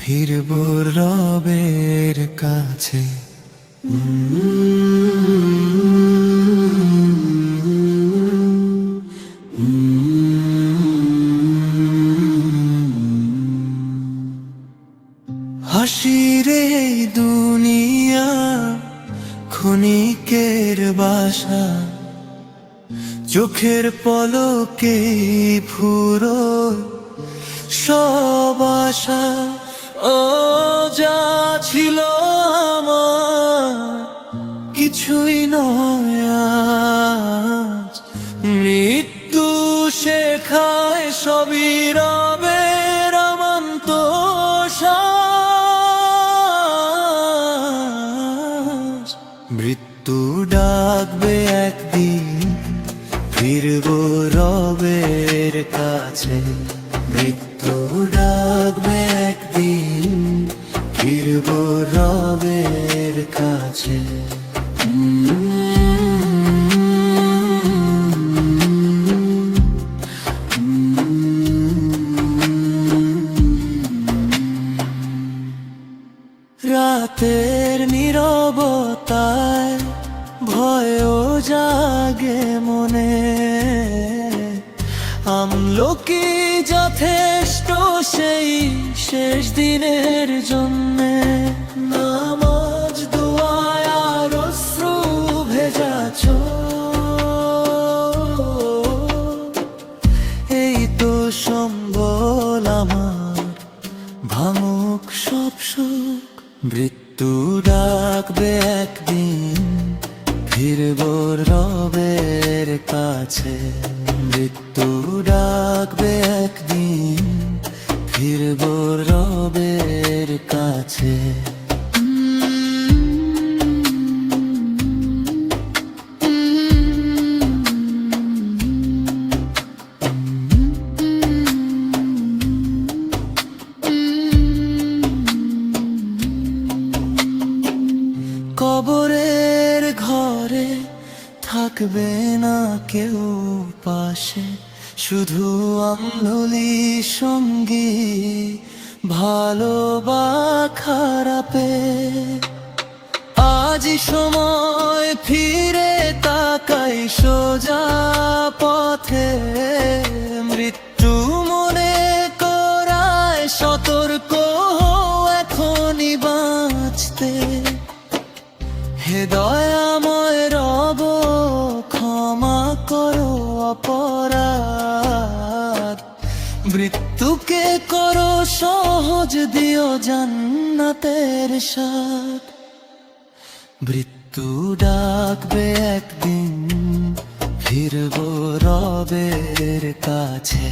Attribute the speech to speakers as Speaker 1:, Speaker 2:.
Speaker 1: ফিরব রবের কাছে। হাসির এই দুনিয়া ক্ষণিকের বাসা, চোখের পলকে ফুরো সব আশা। ও যা ছিল আমার কিছুই নয় আজ, মৃত্যু শেখায় সবই রবের অনন্ত শ্বাস। মৃত্যু ডাকবে একদিন, ফিরব রবের কাছে। মৃত্যু ডাকবে একদিন, ফিরব রবের কাছে। রাতের নীরবতায় ভয়ও জাগে মনে, আমলকি যথেষ্ট সেই শেষ দিনের জন্যে। নামাজ দোয়ায় আর অশ্রু ভেজা চোখ, এই তো সম্বল আমার, ভাঙুক সব সুখ। মৃত্যু ডাকবে একদিন, ফিরব রবের কাছে। মৃত্যু ডাকবে একদিন, ফিরব রবের কাছে। কবরের ঘরে থাকবে না কেউ পাশে, শুধু আমলি সঙ্গী ভালো বা খারাপে। আজ সময় ফিরে তাকাই সোজা পথে, মৃত্যু মনে করায় সতর্ক এখনই বাঁচতে। হে দয়াময় রব, ক্ষমা করো অপরাধ, মৃত্যুকে করো সহজ, দিও জান্নাতের স্বাদ। মৃত্যু ডাকবে একদিন, ফিরব রবের কাছে।